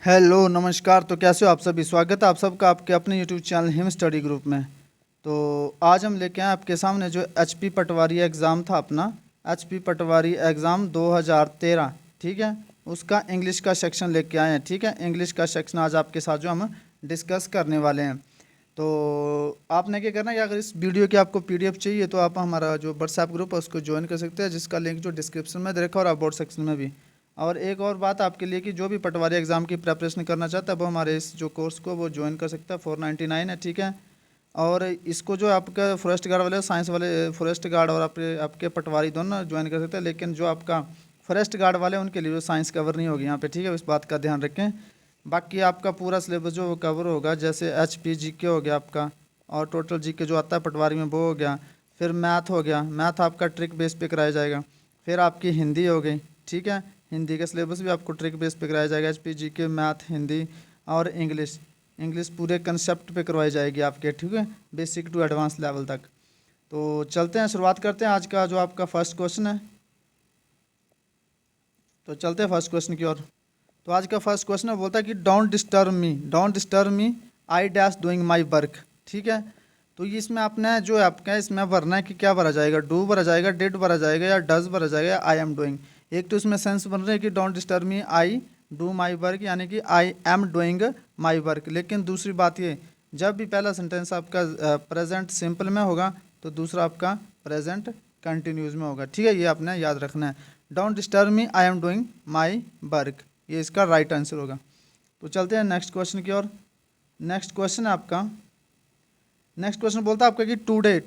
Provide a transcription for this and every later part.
Hello नमस्कार। तो कैसे हो आप सभी? स्वागत है आप सबका आपके अपने YouTube channel him study group में। तो आज हम लेके आए आपके सामने जो एचपी पटवारी एग्ज़ाम था अपना, एचपी पटवारी एग्ज़ाम 2013, ठीक है, उसका इंग्लिश का सेक्शन लेके आए हैं। ठीक है, इंग्लिश का सेक्शन आज आपके साथ जो हम डिस्कस करने वाले हैं। तो आपने क्या करना है कि अगर इस वीडियो की आपको पीडीएफ चाहिए तो आप हमारा जो व्हाट्सएप ग्रुप है उसको ज्वाइन कर सकते हैं, जिसका लिंक जो डिस्क्रिप्शन में दे रखा है और अबाउट सेक्शन में भी। और एक और बात आपके लिए कि जो भी पटवारी एग्ज़ाम की प्रेपरेशन करना चाहता है वो हमारे इस जो कोर्स को वो ज्वाइन कर सकता है। 499 है, ठीक है। और इसको जो आपका फॉरेस्ट गार्ड वाले, साइंस वाले, फॉरेस्ट गार्ड और आपके आपके पटवारी दोनों ज्वाइन कर सकते हैं, लेकिन जो आपका फॉरेस्ट गार्ड वाले उनके लिए जो साइंस कवर नहीं होगी यहाँ पे, ठीक है, इस बात का ध्यान रखें। बाकी आपका पूरा सिलेबस जो कवर होगा, जैसे एच पी जी के हो गया आपका, और टोटल जी के जो आता है पटवारी में वो हो गया। फिर मैथ हो गया, मैथ आपका ट्रिक बेस पे कराया जाएगा। फिर आपकी हिंदी हो गई, ठीक है, हिंदी का सिलेबस भी आपको ट्रिक बेस पे कराया जाएगा। एच पी जी के, मैथ, हिंदी और इंग्लिश, इंग्लिश पूरे कंसेप्ट पे करवाई जाएगी आपके, ठीक है, बेसिक टू एडवांस लेवल तक। तो चलते हैं, शुरुआत करते हैं आज का जो आपका फर्स्ट क्वेश्चन है। तो चलते हैं फर्स्ट क्वेश्चन की ओर। तो आज का फर्स्ट क्वेश्चन है, बोलता है कि don't disturb me, I dash doing my work. ठीक है, तो ये इसमें आपने जो है आपका इसमें भरना है कि क्या भरा जाएगा, डू भरा जाएगा, डिड भरा जाएगा, या डज भरा जाएगा, या आई एम डूइंग। एक तो इसमें सेंस बन रहा है कि don't disturb me I do my work, यानी कि I am doing my work. लेकिन दूसरी बात ये, जब भी पहला सेंटेंस आपका प्रेजेंट सिंपल में होगा तो दूसरा आपका प्रेजेंट कंटिन्यूज में होगा। ठीक है, ये आपने याद रखना है। Don't disturb me, I am doing my work, ये इसका राइट आंसर होगा। तो चलते हैं नेक्स्ट क्वेश्चन की ओर। नेक्स्ट क्वेश्चन है आपका, नेक्स्ट क्वेश्चन बोलता है आपका कि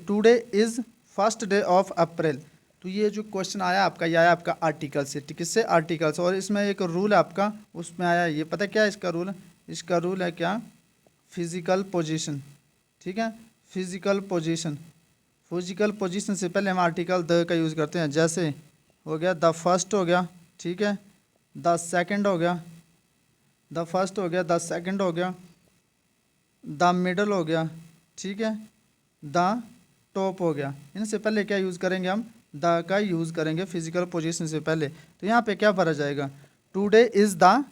today is first day of April. तो ये जो क्वेश्चन आया आपका, ये आया आपका आर्टिकल से, किससे, आर्टिकल से। और इसमें एक रूल है आपका, उसमें आया, ये पता क्या है इसका रूल? इसका रूल है क्या? Physical position. ठीक है, फिजिकल पोजीशन, फिजिकल पोजीशन से पहले हम आर्टिकल द का यूज़ करते हैं। जैसे हो गया द फर्स्ट हो गया, ठीक है, द सेकंड हो गया, द फर्स्ट हो गया, द सेकंड हो गया, द मिडल हो गया, ठीक है, द टॉप हो गया। इनसे पहले क्या यूज़ करेंगे हम? द का यूज़ करेंगे फिजिकल पोजीशन से पहले। तो यहाँ पे क्या भरा जाएगा? Today is the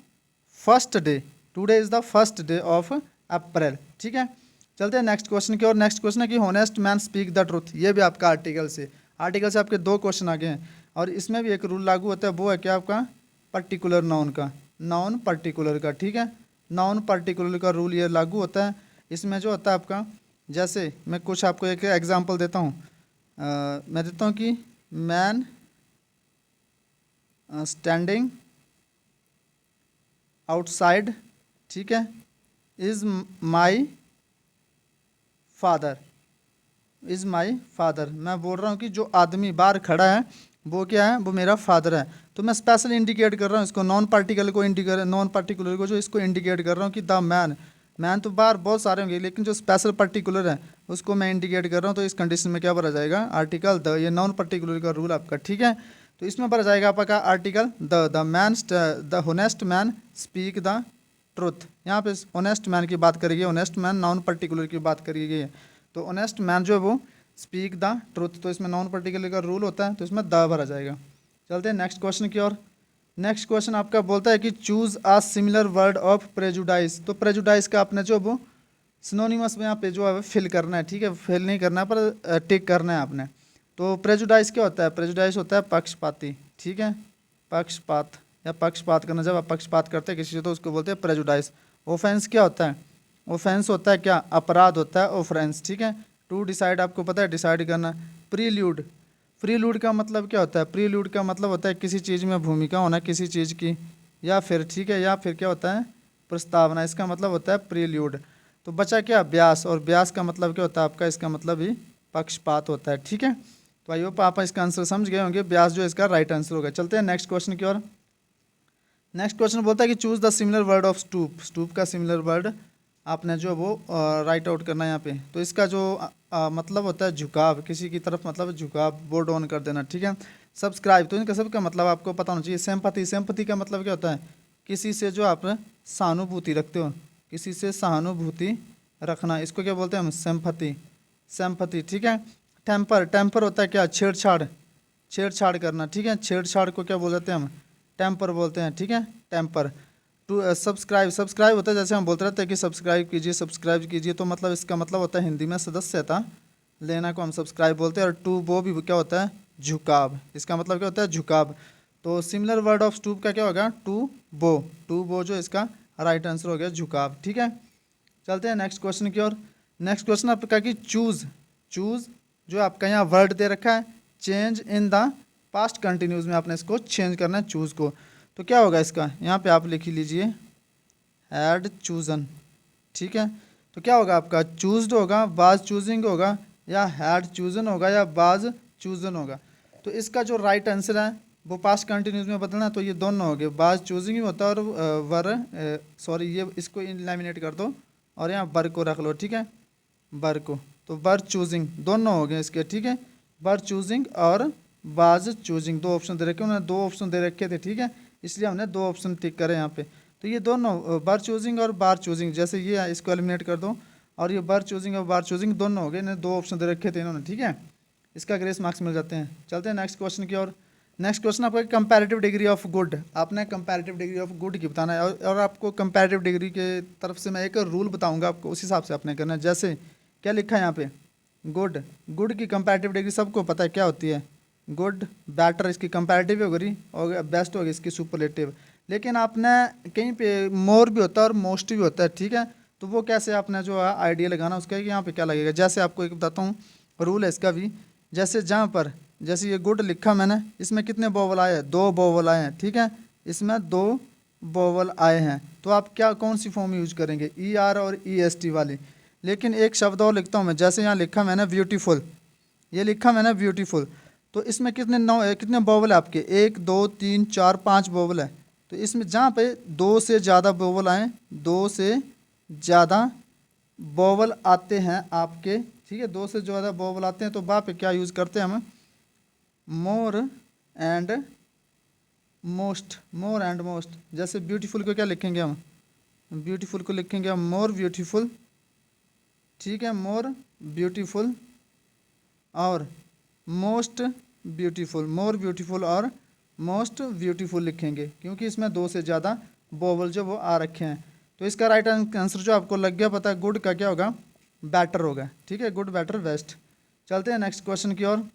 first day, today is the first day of April. ठीक है, चलते हैं नेक्स्ट क्वेश्चन की। और नेक्स्ट क्वेश्चन है कि honest man speak the truth. ये भी आपका आर्टिकल से, आर्टिकल से आपके दो क्वेश्चन आ गए हैं। और इसमें भी एक रूल लागू होता है, वो है क्या आपका? पर्टिकुलर नाउन का, नाउन पर्टिकुलर का। ठीक है, नाउन पर्टिकुलर का रूल ये लागू होता है। इसमें जो होता है आपका, जैसे मैं कुछ आपको एक एग्जांपल देता हूँ। मैं देता हूँ कि मैन स्टैंडिंग आउटसाइड, ठीक है, is my father, is my father. मैं बोल रहा हूँ कि जो आदमी बाहर खड़ा है वो क्या है? वो मेरा फादर है। तो मैं स्पेशल इंडिकेट कर रहा हूँ इसको, नॉन पार्टिकल को इंडिकेट, नॉन पार्टिकुलर को जो इसको इंडिकेट कर रहा हूँ कि द मैन, मैन तो बाहर बहुत सारे होंगे, लेकिन जो स्पेशल पर्टिकुलर है उसको मैं इंडिकेट कर रहा हूँ। तो इस कंडीशन में क्या भरा जाएगा? Article the. ये नॉन पर्टिकुलर का रूल आपका, ठीक है। तो इसमें भरा जाएगा आपका article the man, the honest man speak the truth. यहाँ पे ऑनेस्ट मैन की बात करेगी, ऑनेस्ट मैन नॉन पर्टिकुलर की बात करेगी। तो ऑनेस्ट मैन जो है वो स्पीक द ट्रुथ, तो इसमें नॉन पर्टिकुलर का रूल होता है, तो इसमें द भरा जाएगा। चलते हैं नेक्स्ट क्वेश्चन की ओर। नेक्स्ट क्वेश्चन आपका बोलता है कि choose a similar word of prejudice. तो प्रेजुडाइज का आपने जो वो सिनोनिमस में यहाँ पे जो है फिल करना है, ठीक है, फिल नहीं करना है पर टिक करना है आपने। तो प्रेजुडाइज क्या होता है? प्रेजुडाइज होता है पक्षपाती, ठीक है, पक्षपात या पक्षपात करना। जब आप पक्षपात करते हैं किसी से तो उसको बोलते हैं प्रेजुडाइज। ऑफेंस क्या होता है? ऑफेंस होता है क्या? अपराध होता है ऑफेंस, ठीक है। टू डिसाइड आपको पता है, डिसाइड करना। प्रील्यूड, प्रील्यूड का मतलब क्या होता है? प्रील्यूड का मतलब होता है किसी चीज़ में भूमिका होना किसी चीज़ की, या फिर, ठीक है, या फिर क्या होता है? प्रस्तावना, इसका मतलब होता है प्रील्यूड। तो बचा क्या? ब्यास। और ब्यास का मतलब क्या होता है आपका? इसका मतलब ही पक्षपात होता है, ठीक है। तो आई होप आप इसका आंसर समझ गए होंगे, ब्यास जो इसका राइट आंसर होगा। चलते हैं नेक्स्ट क्वेश्चन की ओर। नेक्स्ट क्वेश्चन बोलता है कि choose the similar word of stoop. Stoop का सिमिलर वर्ड आपने जो वो राइट आउट करना है यहाँ पे। तो इसका जो मतलब होता है झुकाव, किसी की तरफ मतलब झुकाव, बोर्ड ऑन कर देना, ठीक है। सब्सक्राइब, तो इनका सबका मतलब आपको पता होना चाहिए। सिंपैथी, सिंपैथी का मतलब क्या होता है? किसी से जो आप सहानुभूति रखते हो, किसी से सहानुभूति रखना, इसको क्या बोलते हैं हम? सिंपैथी, सिंपैथी, ठीक है। टेम्पर, टेम्पर होता है क्या? छेड़छाड़, छेड़छाड़ करना, ठीक है। छेड़छाड़ को क्या बोल देते हैं हम? टेम्पर बोलते हैं, ठीक है, टेम्पर। टू सब्सक्राइब, सब्सक्राइब होता है जैसे हम बोलते रहते हैं कि सब्सक्राइब कीजिए, तो मतलब इसका मतलब होता है हिंदी में सदस्यता लेना को हम सब्सक्राइब बोलते हैं। और टू बो भी क्या होता है, झुकाव, इसका मतलब क्या होता है, झुकाव। तो सिमिलर वर्ड ऑफ स्टूप का क्या होगा, टू बो जो इसका राइट आंसर हो गया झुकाव। ठीक है, चलते हैं नेक्स्ट क्वेश्चन की ओर। नेक्स्ट क्वेश्चन आपका कि चूज जो आपका यहाँ वर्ड दे रखा है, change in the past continues में आपने इसको चेंज करना है चूज को। तो क्या होगा इसका, यहाँ पे आप लिख ही लीजिए हैड चूजन। ठीक है, तो क्या होगा आपका, चूज्ड होगा, वाज चूजिंग होगा, या हैड चूजन होगा, या वाज चूजन होगा। तो इसका जो राइट आंसर है वो पास्ट कंटिन्यूज में बदलना है, तो ये दोनों हो गए, वाज चूजिंग ही होता है और सॉरी ये इसको इलिमिनेट कर दो और यहाँ बर को रख लो। ठीक है, बर को, तो बर चूजिंग दोनों हो गए इसके। ठीक है, बर चूजिंग और वाज चूजिंग दो ऑप्शन दे रखे, उन्होंने दो ऑप्शन दे रखे थे। ठीक है, इसलिए हमने दो ऑप्शन टिक करे यहाँ पे। तो ये दोनों बर चूजिंग और बार चूजिंग, जैसे ये इसको एलिमिनेट कर दो और ये बर चूजिंग और बार चूजिंग दोनों हो गए, इन्हें दो ऑप्शन दे रखे थे इन्होंने। ठीक है, इसका ग्रेस मार्क्स मिल जाते हैं। चलते हैं नेक्स्ट क्वेश्चन की ओर। नेक्स्ट क्वेश्चन आपका कंपैरेटिव डिग्री ऑफ गुड, आपने कंपैरेटिव डिग्री ऑफ गुड की बताना है और आपको कंपैरेटिव डिग्री के तरफ से मैं एक रूल बताऊंगा आपको, उस हिसाब से आपने करना है। जैसे क्या लिखा है यहाँ पे, गुड की कंपैरेटिव डिग्री सबको पता है क्या होती है, गुड बेटर इसकी कंपैरेटिव होगी और बेस्ट होगी इसकी सुपरलेटिव। लेकिन आपने कहीं पे मोर भी होता है और मोस्ट भी होता है। ठीक है, तो वो कैसे आपने जो है आइडिया लगाना उसका कि यहाँ पे क्या लगेगा। जैसे आपको एक बताता हूँ रूल है इसका भी, जैसे जहाँ पर जैसे ये गुड लिखा मैंने, इसमें कितने वोवल आए हैं, दो वोवल आए हैं। ठीक है, इसमें दो वोवल आए हैं, तो आप क्या कौन सी फॉर्म यूज करेंगे, ई आर और ई एस टी वाली। लेकिन एक शब्द और लिखता हूँ मैं, जैसे यहाँ लिखा मैंने ब्यूटीफुल, ये लिखा मैंने ब्यूटीफुल, तो इसमें कितने वोवल है आपके, एक दो तीन चार पाँच वोवल है। तो इसमें जहाँ पे दो से ज़्यादा वोवल आए, दो से ज़्यादा वोवल आते हैं आपके, ठीक है, दो से ज़्यादा वोवल आते हैं तो वहाँ पे क्या यूज़ करते हैं हम, मोर एंड मोस्ट। जैसे ब्यूटीफुल को क्या लिखेंगे हम, ब्यूटीफुल को लिखेंगे हम मोर ब्यूटीफुल। ठीक है, मोर ब्यूटीफुल और मोस्ट ब्यूटीफुल, मोर ब्यूटीफुल और मोस्ट ब्यूटीफुल लिखेंगे, क्योंकि इसमें दो से ज़्यादा वोवल जो वो आ रखे हैं। तो इसका राइट आंसर जो आपको लग गया पता है, गुड का क्या होगा, बेटर होगा। ठीक है, गुड बेटर बेस्ट। चलते हैं नेक्स्ट क्वेश्चन की ओर।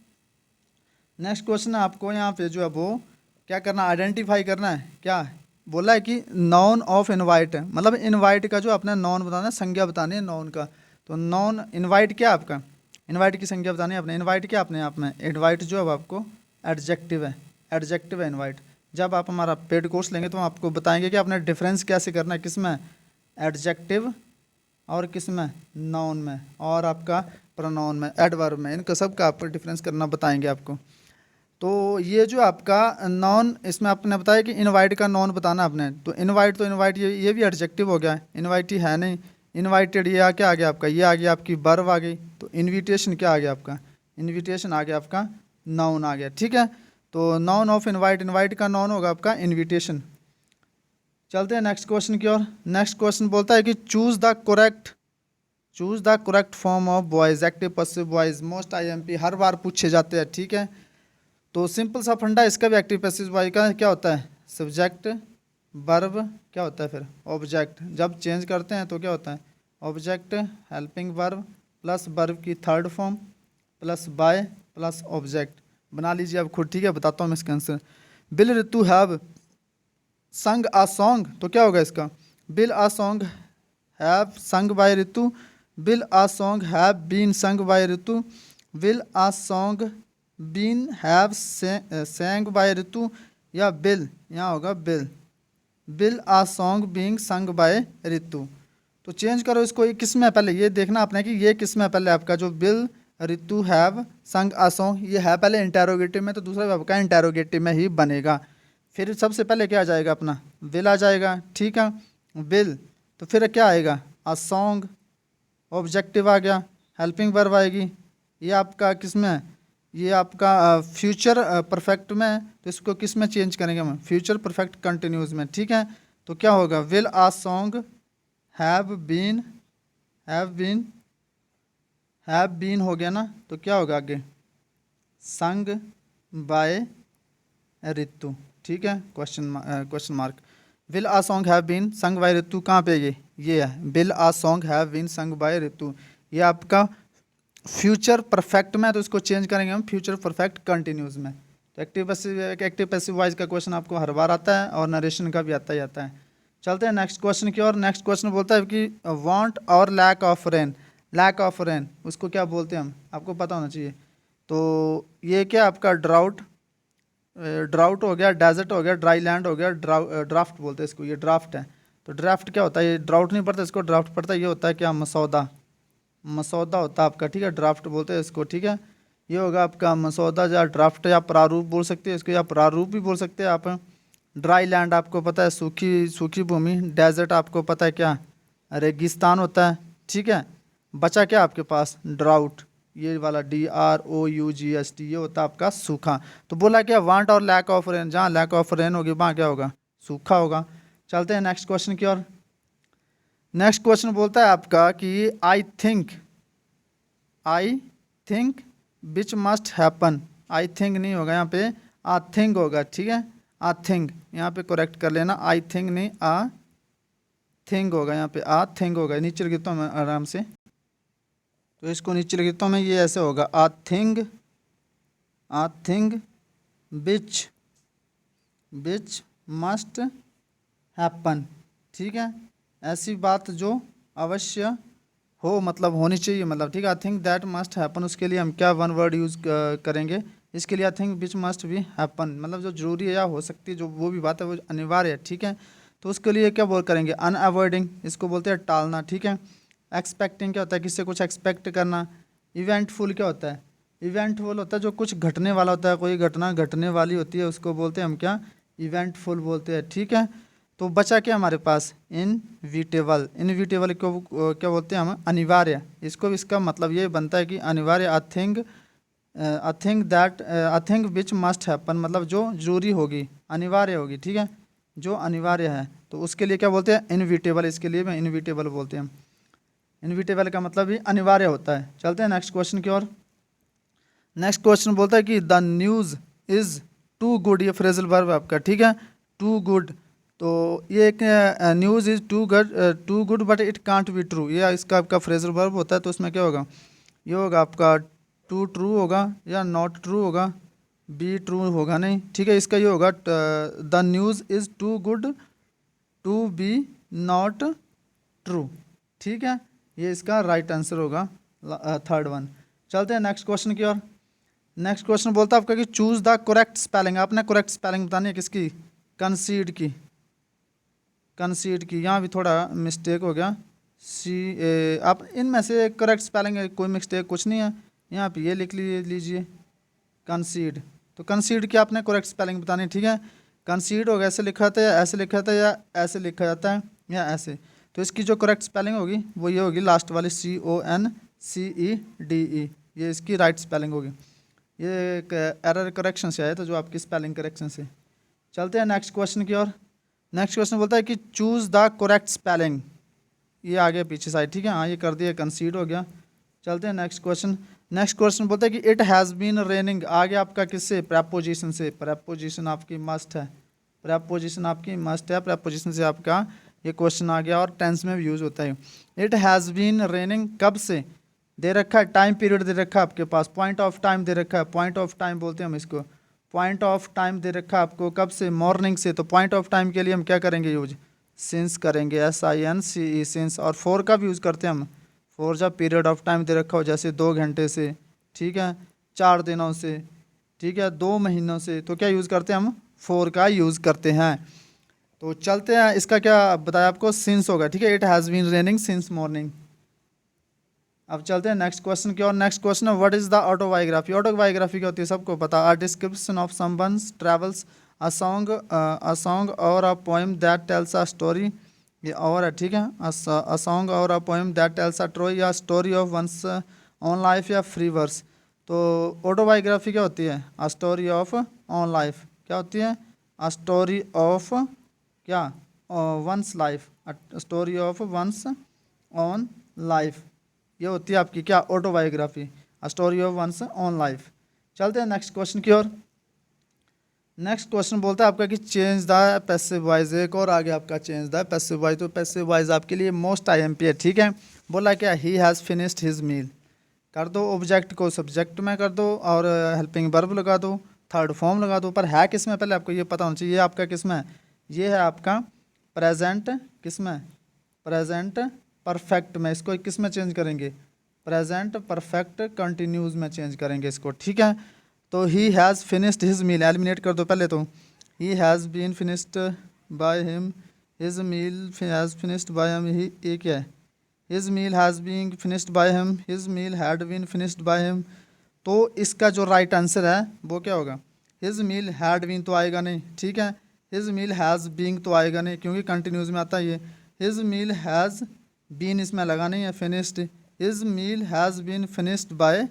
नेक्स्ट क्वेश्चन आपको यहाँ पे जो है वो क्या करना, आइडेंटिफाई करना है। क्या बोला है कि नॉन ऑफ इनवाइट, मतलब इनवाइट का जो अपना नॉन बताना है, संज्ञा बतानी है नॉन का। तो नॉन इनवाइट क्या आपका, इनवाइट की संज्ञा बतानी है अपने, इनवाइट क्या अपने आप में, इनवाइट जो अब आपको एडजेक्टिव है, एडजेक्टिव है इनवाइट। जब आप हमारा पेड कोर्स लेंगे तो हम आपको बताएंगे कि आपने डिफरेंस कैसे करना है, किसमें एडजेक्टिव और किसमें नाउन में, और आपका प्रोनाउन में, एडवर्ब में, इनका सब का आपको डिफरेंस करना बताएंगे आपको। तो ये जो आपका नॉन, इसमें आपने बताया कि इनवाइट का नॉन बताना आपने, तो इनवाइट ये भी एडजेक्टिव हो गया, इनवाइट ही है नहीं, इनवाइटेड ये क्या आ गया आपका, ये आ गया आपकी वर्ब आ गई। तो इनविटेशन क्या आ गया आपका, इनविटेशन आ गया आपका नाउन आ गया। ठीक है, तो नाउन ऑफ इनवाइट, इनवाइट का नाउन होगा आपका इनविटेशन। चलते हैं नेक्स्ट क्वेश्चन की ओर। नेक्स्ट क्वेश्चन बोलता है कि choose the correct form of voice, active passive voice, most IMP हर बार पूछे जाते हैं। ठीक है, तो सिंपल सा फंडा इसका भी, एक्टिव पैसिव बॉय का क्या होता है, सब्जेक्ट वर्ब क्या होता है फिर ऑब्जेक्ट, जब चेंज करते हैं तो क्या होता है object helping verb plus verb की third form plus by plus object. बना लीजिए आप खुद। ठीक है, बताता हूँ मैं इसका आंसर। बिल ऋतु हैव संग आ सॉन्ग, तो क्या होगा इसका, will a song have sung by Ritu, will a song have been sung by Ritu, will a song been have sung by Ritu, या बिल, यहाँ होगा will a song being sung by Ritu. तो change करो इसको, ये किस में पहले ये देखना आपने कि ये किस में पहले आपका जो बिल ऋतु हैव संग आ सॉन्ग, ये है पहले इंटेरोगेटिव में, तो दूसरा भी आपका इंटेरोगेटिव में ही बनेगा। फिर सबसे पहले क्या आ जाएगा अपना, विल आ जाएगा। ठीक है, विल, तो फिर क्या आएगा आ सॉन्ग, ऑब्जेक्टिव आ गया, हेल्पिंग वर्ब आएगी, ये आपका किस में, ये आपका फ्यूचर परफेक्ट में, तो इसको किस में चेंज करेंगे हम, फ्यूचर परफेक्ट कंटिन्यूज में। ठीक है, तो क्या होगा, will a song have been हो गया ना, तो क्या होगा आगे संग बाय ऋतु। ठीक है, question mark. Will a song have been sung by Ritu कहाँ पे ये है, will a song have been sung by Ritu. ये आपका फ्यूचर परफेक्ट में है, तो इसको चेंज करेंगे हम फ्यूचर परफेक्ट कंटिन्यूज में। तो एक्टिव पैसिव वॉइस का क्वेश्चन आपको हर बार आता है और नरेशन का भी आता ही आता है। चलते हैं नेक्स्ट क्वेश्चन की ओर। नेक्स्ट क्वेश्चन बोलता है कि वांट और lack of rain, lack of rain उसको क्या बोलते हैं हम, आपको पता होना चाहिए। तो ये क्या आपका ड्राउट, ड्राउट हो गया, डेजर्ट हो गया, ड्राई लैंड हो गया, ड्राफ्ट बोलते हैं इसको, ये ड्राफ्ट है। तो ड्राफ्ट क्या होता है, ये ड्राउट नहीं पड़ता, इसको ड्राफ्ट पड़ता है। ये होता है क्या, मसौदा, मसौदा होता है आपका, ठीक है, ड्राफ्ट बोलते हैं इसको, ठीक है। ये होगा आपका मसौदा या ड्राफ्ट या प्रारूप बोल सकते हैं इसको, या प्रारूप भी बोल सकते हैं आप। ड्राई लैंड आपको पता है सूखी सूखी भूमि, डेजर्ट आपको पता है क्या रेगिस्तान होता है, ठीक है। बचा क्या आपके पास, ड्राउट, ये वाला DROUGST, ये होता है आपका सूखा। तो बोला क्या, वांट और लैक ऑफ रेन, जहाँ लैक ऑफ रेन होगी वहाँ क्या होगा, सूखा होगा। चलते हैं नेक्स्ट क्वेश्चन की ओर। नेक्स्ट क्वेश्चन बोलता है आपका कि I think which must happen, I think नहीं होगा यहाँ पे, आ थिंक होगा, ठीक है, आ थिंक यहाँ पे करेक्ट कर लेना, आई थिंक नहीं आ थिंक होगा, यहाँ पे आ थिंक होगा। नीचे लिखता हूँ मैं आराम से, तो इसको नीचे लिखता हूँ मैं, ये ऐसे होगा, आ थिंक विच मस्ट हैपन, ठीक है, ऐसी बात जो अवश्य हो, मतलब होनी चाहिए, मतलब ठीक है। I think that must happen, उसके लिए हम क्या वन वर्ड यूज़ करेंगे इसके लिए, आई थिंक विच मस्ट भी हैपन, मतलब जो जरूरी है या हो सकती है, जो वो भी बात है वो अनिवार्य है, ठीक है। तो उसके लिए क्या बोल करेंगे, अनअवॉइडिंग, इसको बोलते हैं टालना, ठीक है। एक्सपेक्टिंग क्या होता है, किससे कुछ एक्सपेक्ट करना। इवेंटफुल क्या होता है, इवेंटफुल होता है जो कुछ घटने वाला होता है, कोई घटना घटने वाली होती है, उसको बोलते हैं हम क्या, इवेंटफुल बोलते हैं, ठीक है। तो बचा क्या हमारे पास, इनविटेबल, इनविटेबल को क्या बोलते हैं हम, अनिवार्य। इसको इसका मतलब ये बनता है कि अनिवार्य, I think which must happen, मतलब जो जरूरी होगी, अनिवार्य होगी, ठीक है, जो अनिवार्य है, तो उसके लिए क्या बोलते हैं, इनविटेबल, इसके लिए मैं इनविटेबल बोलते हैं। इनविटेबल का मतलब ही अनिवार्य होता है। चलते हैं नेक्स्ट क्वेश्चन की ओर। नेक्स्ट क्वेश्चन बोलता है कि the news is too good, ये फ्रेजल वर्ब है आपका, ठीक है, टू गुड। तो ये एक news is too good but it can't be true, ये इसका आपका फ्रेजल वर्ब होता है। तो उसमें क्या होगा, ये होगा आपका टू ट्रू होगा या नॉट ट्रू होगा, बी ट्रू होगा नहीं, ठीक है। इसका ये होगा the news is too good to be not true, ठीक है, ये इसका राइट आंसर होगा, थर्ड वन। चलते हैं नेक्स्ट क्वेश्चन की ओर। नेक्स्ट क्वेश्चन बोलता है आपका कि चूज़ द करेक्ट स्पेलिंग, आपने करेक्ट स्पेलिंग बतानी है किसकी, कंसीड की, कंसीड की, यहाँ भी थोड़ा मिस्टेक हो गया, आप इनमें से करेक्ट स्पेलिंग है, कोई मिस्टेक कुछ नहीं है, यहाँ पे ये लिख लीजिए कंसीड। तो कंसीड की आपने करेक्ट स्पेलिंग बतानी, ठीक है। कंसीड होगा, ऐसे लिखा जाता है या ऐसे लिखा जाता है या ऐसे लिखा जाता है या ऐसे, तो इसकी जो करेक्ट स्पेलिंग होगी वो ये होगी, लास्ट वाली CONCEDE, ये इसकी राइट स्पेलिंग होगी। ये एक एरर करेक्शन से आया, तो जो आपकी स्पेलिंग करेक्शन से। चलते हैं नेक्स्ट क्वेश्चन की ओर। नेक्स्ट क्वेश्चन बोलता है कि चूज़ द करेक्ट स्पेलिंग, ये आगे पीछे साइड, ठीक है, हाँ ये कर दिया, कंसीड हो गया। चलते हैं नेक्स्ट क्वेश्चन। नेक्स्ट क्वेश्चन बोलता है कि इट हैज़ बीन रेनिंग, आगे आपका किससे, प्रेपोजिशन से, प्रेपोजिशन आपकी मस्ट है, प्रेपोजिशन आपकी मस्ट है, प्रेपोजिशन से आपका ये क्वेश्चन आ गया, और टेंस में भी यूज़ होता है। इट हैज़ बीन रेनिंग कब से दे रखा है, टाइम पीरियड दे रखा है आपके पास, पॉइंट ऑफ टाइम दे रखा है, पॉइंट ऑफ टाइम बोलते हैं हम इसको, पॉइंट ऑफ टाइम दे रखा है आपको कब से, मॉर्निंग से। तो पॉइंट ऑफ टाइम के लिए हम क्या करेंगे यूज, सिंस करेंगे, SINCE, सिंस। और फॉर का भी यूज़ करते हैं हम, फॉर जब पीरियड ऑफ टाइम दे रखा हो, जैसे 2 घंटे से, ठीक है, 4 दिनों से, ठीक है, 2 महीनों से, तो क्या यूज़ करते हैं हम, फॉर का यूज़ करते हैं। तो चलते हैं, इसका क्या बताया आपको, सिंस होगा, ठीक है, it has been raining since morning. अब चलते हैं नेक्स्ट क्वेश्चन की और। नेक्स्ट क्वेश्चन है what is the autobiography, autobiography क्या होती है सबको पता, a description of someone's travels, a song or a poem that tells a story, ये और है, ठीक है, a song or a poem that tells a story, या story of once on life, या फ्री वर्स। तो ऑटोबायोग्राफी क्या होती है, a story of on life, क्या होती है, अ स्टोरी ऑफ क्या, once life, story of once on life, ये होती है आपकी क्या, autobiography, a story of once on life. चलते हैं नेक्स्ट क्वेश्चन की ओर। नेक्स्ट क्वेश्चन बोलता है आपका कि चेंज द पैसिव वॉइस, एक और आगे आपका चेंज द पैसिव वॉइस। तो पैसिव वॉइस आपके लिए मोस्ट IMP है, ठीक है। बोला क्या, he has finished his meal, कर दो ऑब्जेक्ट को सब्जेक्ट में कर दो और हेल्पिंग वर्ब लगा दो, थर्ड फॉर्म लगा दो। पर है किस में, पहले आपको ये पता होना चाहिए। ये आपका किस में है, ये है आपका प्रेजेंट, किस में, प्रेजेंट परफेक्ट में। इसको किस में चेंज करेंगे, प्रेजेंट परफेक्ट कंटिन्यूज में चेंज करेंगे इसको, ठीक है। तो he has finished his meal eliminate कर दो पहले। तो he has been finished by him, his meal has finished by him, he ये क्या है, his meal has been finished by him, his meal had been finished by him. तो इसका जो राइट आंसर है वो क्या होगा, हिज मील हैड बीन तो आएगा नहीं, ठीक है। हिज मील हैज़ बीन तो आएगा नहीं क्योंकि कंटिन्यूज में आता है ये। हिज मील हैज़ बीन इसमें लगा नहीं है, finished. His meal has been finished by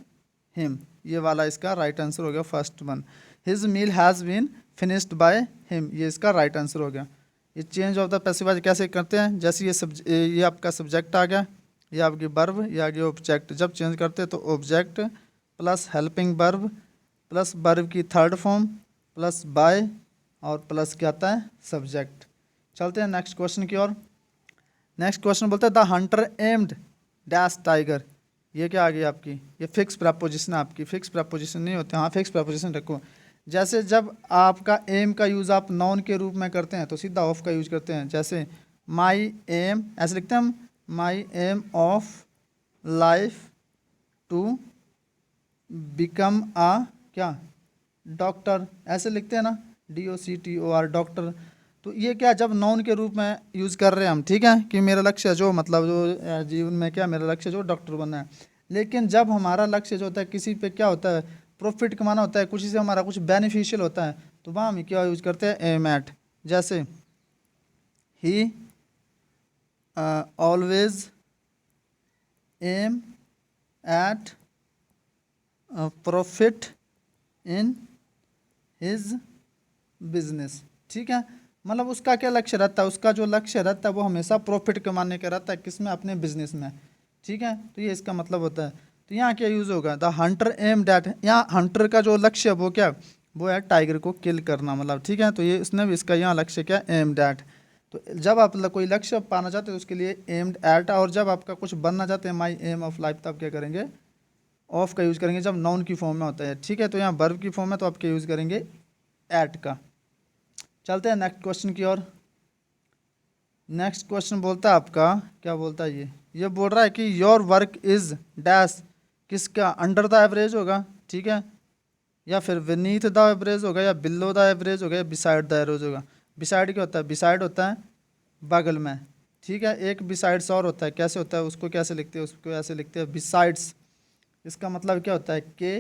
him, ये वाला इसका राइट आंसर हो गया, first one. His meal has been finished by him, ये इसका राइट आंसर हो गया। ये change of the passive voice कैसे करते हैं, जैसे ये आपका सब्जेक्ट आ गया, ये आपकी वर्ब, ये आ गया ऑब्जेक्ट। जब चेंज करते हैं तो object plus helping verb plus verb की थर्ड फॉर्म प्लस बाय और प्लस क्या आता है, सब्जेक्ट। चलते हैं नेक्स्ट क्वेश्चन की ओर। नेक्स्ट क्वेश्चन बोलते हैं the Hunter aimed dash tiger. ये क्या आ गई आपकी, ये फिक्स प्रपोजिशन है आपकी, फिक्स प्रपोजिशन नहीं होते, हाँ फिक्स प्रपोजिशन रखो। जैसे जब आपका एम का यूज़ आप नाउन के रूप में करते हैं तो सीधा ऑफ का यूज करते हैं। जैसे माई एम, ऐसे लिखते हैं हम, my aim of life to become a क्या, डॉक्टर, ऐसे लिखते हैं ना, DOCTOR डॉक्टर। तो ये क्या, जब नाउन के रूप में यूज़ कर रहे हैं हम, ठीक है, कि मेरा लक्ष्य जो मतलब जो जीवन में क्या, मेरा लक्ष्य जो डॉक्टर बनना है। लेकिन जब हमारा लक्ष्य जो होता है किसी पे क्या होता है, प्रॉफिट कमाना होता है, कुछ से हमारा कुछ बेनिफिशियल होता है, तो वहाँ हम क्या यूज़ करते हैं, एम एट। जैसे he always aim at profit in his business, ठीक है। मतलब उसका क्या लक्ष्य रहता है, उसका जो लक्ष्य रहता है वो हमेशा प्रॉफिट कमाने का रहता है, किसमें, अपने बिजनेस में, ठीक है। तो ये इसका मतलब होता है। तो यहाँ क्या यूज़ होगा, द हंटर एम डैट, यहाँ हंटर का जो लक्ष्य है वो क्या, वो है टाइगर को किल करना, मतलब, ठीक है। तो ये इसने भी इसका यहाँ लक्ष्य क्या, एम डैट। तो जब आप कोई लक्ष्य पाना चाहते हो उसके लिए एम्ड एट, और जब आपका कुछ बनना चाहते हैं, माई एम ऑफ लाइफ, तब क्या करेंगे, ऑफ का यूज़ करेंगे, जब नाउन की फॉर्म में होता है, ठीक है। तो यहाँ वर्ब की फॉर्म में तो आप क्या यूज़ करेंगे, एट का। चलते हैं नेक्स्ट क्वेश्चन की ओर। नेक्स्ट क्वेश्चन बोलता है आपका, क्या बोलता है ये बोल रहा है कि योर वर्क इज डैश, किसका, अंडर द एवरेज होगा, ठीक है, या फिर विनीथ द एवरेज होगा, या बिलो द एवरेज होगा, या बिसाइड द एवरेज होगा। बिसाइड क्या होता है, बिसाइड होता है बगल में, ठीक है। एक बिसाइड्स और होता है, कैसे होता है, उसको कैसे लिखते हैं, उसको ऐसे लिखते हैं बिसाइड्स। इसका मतलब क्या होता है, के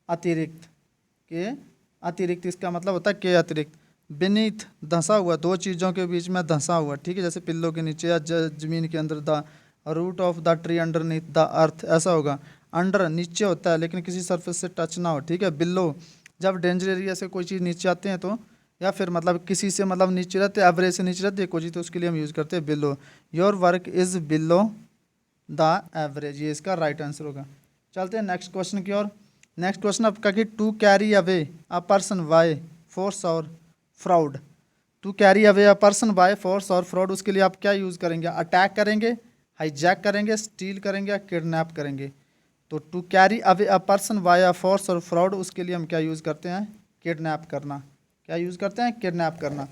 अतिरिक्त, के अतिरिक्त, इसका मतलब होता है के अतिरिक्त। बेनीथ धंसा हुआ, दो चीज़ों के बीच में धंसा हुआ, ठीक है, जैसे पिल्लों के नीचे या जमीन के अंदर, the root of the tree underneath the earth, ऐसा होगा। अंडर नीचे होता है लेकिन किसी सरफेस से टच ना हो, ठीक है। बिलो जब डेंजर एरिया से कोई चीज़ नीचे आते हैं तो, या फिर मतलब किसी से मतलब नीचे रहते हैं, एवरेज से नीचे रहती है कोई चीज़, तो उसके लिए हम यूज़ करते हैं below. Your work is below the average, ये इसका राइट आंसर होगा। चलते हैं नेक्स्ट क्वेश्चन की ओर। नेक्स्ट क्वेश्चन आपका कि to carry away a person by force और fraud. To carry away a person by force और फ्रॉड, उसके लिए आप क्या यूज़ करेंगे, अटैक करेंगे, हाईजैक करेंगे, स्टील करेंगे, या किडनैप करेंगे। तो to carry away a person by a force और फ्रॉड, उसके लिए हम क्या यूज़ करते हैं, किडनैप करना। क्या यूज़ करते हैं, किडनैप करना।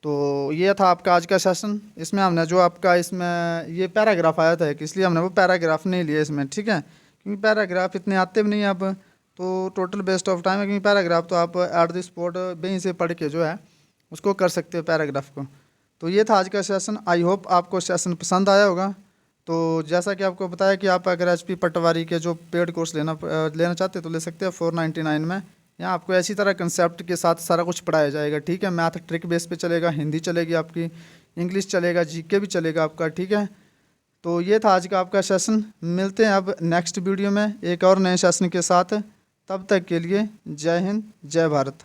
तो ये था आपका आज का सेशन। इसमें हमने जो आपका इसमें ये पैराग्राफ आया था, इसलिए हमने वो पैराग्राफ नहीं लिए इसमें, ठीक है, क्योंकि पैराग्राफ इतने आते भी नहीं अब, तो टोटल वेस्ट ऑफ टाइम है। क्योंकि पैराग्राफ तो आप एट द स्पॉट वहीं से पढ़ के जो है उसको कर सकते हो पैराग्राफ को। तो ये था आज का सेशन। आई होप आपको सेशन पसंद आया होगा। तो जैसा कि आपको बताया कि आप अगर HP पटवारी के जो पेड कोर्स लेना चाहते हैं तो ले सकते हैं 499 में। यहाँ आपको ऐसी तरह कंसेप्ट के साथ सारा कुछ पढ़ाया जाएगा, ठीक है। मैथ ट्रिक बेस पे चलेगा, हिंदी चलेगी आपकी, इंग्लिश चलेगा, GK भी चलेगा आपका, ठीक है। तो ये था आज का आपका सेशन। मिलते हैं अब नेक्स्ट वीडियो में एक और नए सेशन के साथ। तब तक के लिए जय हिंद, जय भारत।